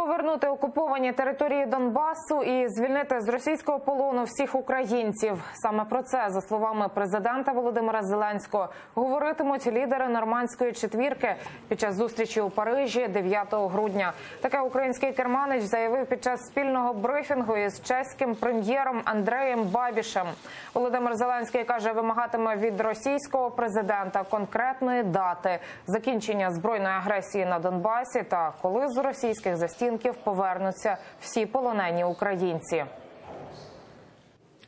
Повернути окуповані території Донбасу і звільнити з російського полону всіх українців. Саме про це, за словами президента Володимира Зеленського, говоритимуть лідери нормандської четвірки під час зустрічі у Парижі 9 грудня. Таке український керманич заявив під час спільного брифінгу із чеським прем'єром Андреєм Бабішем. Володимир Зеленський, каже, вимагатиме від російського президента конкретної дати закінчення збройної агресії на Донбасі та коли з російських застінків повернуться всі полонені українці.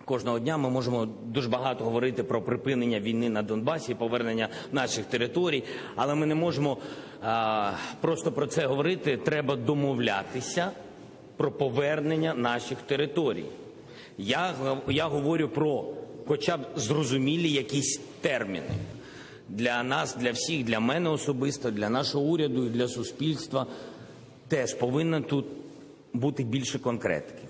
Кожного дня ми можемо дуже багато говорити про припинення війни на Донбасі, повернення наших територій, але ми не можемо просто про це говорити. Треба домовлятися про повернення наших територій. Я говорю про хоча б зрозумілі якісь терміни. Для нас, для всіх, для мене особисто, для нашого уряду і для суспільства теж повинно тут бути більше конкретики.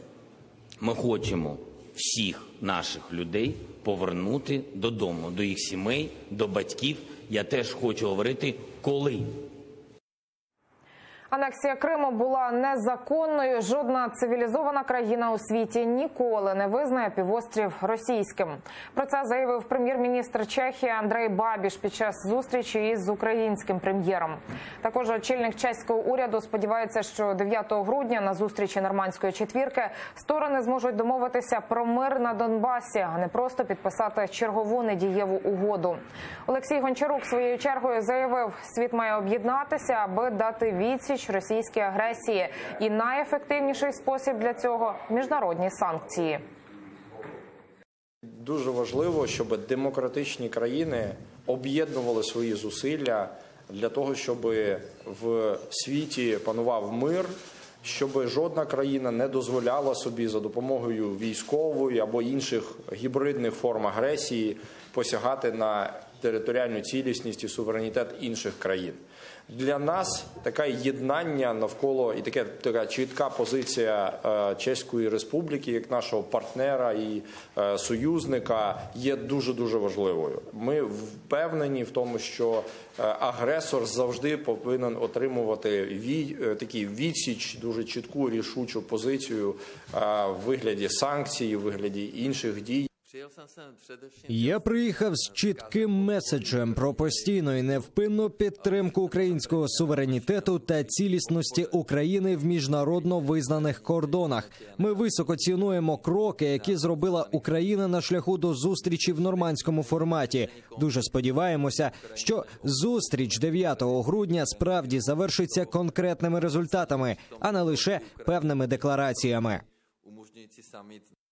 Ми хочемо всіх наших людей повернути додому, до їх сімей, до батьків. Я теж хочу говорити, коли. Анексія Криму була незаконною. Жодна цивілізована країна у світі ніколи не визнає півострів російським. Про це заявив прем'єр-міністр Чехії Андрей Бабіш під час зустрічі із українським прем'єром. Також очільник чеського уряду сподівається, що 9 грудня на зустрічі нормандської четвірки сторони зможуть домовитися про мир на Донбасі, а не просто підписати чергову недієву угоду. Олексій Гончарук своєю чергою заявив, світ має об'єднатися, аби дати відсіч російській агресії. І найефективніший спосіб для цього – міжнародні санкції. Дуже важливо, щоб демократичні країни об'єднували свої зусилля для того, щоб в світі панував мир, щоб жодна країна не дозволяла собі за допомогою військової або інших гібридних форм агресії посягати на територіальну цілісність і суверенітет інших країн. Для нас таке єднання навколо і така чітка позиція Чеської Республіки як нашого партнера і союзника є дуже-дуже важливою. Ми впевнені в тому, що агресор завжди повинен отримувати такий відсіч, дуже чітку, рішучу позицію в вигляді санкцій, в вигляді інших дій. Я приїхав з чітким меседжем про постійну і невпинну підтримку українського суверенітету та цілісності України в міжнародно визнаних кордонах. Ми високо цінуємо кроки, які зробила Україна на шляху до зустрічі в нормандському форматі. Дуже сподіваємося, що зустріч 9 грудня справді завершиться конкретними результатами, а не лише певними деклараціями.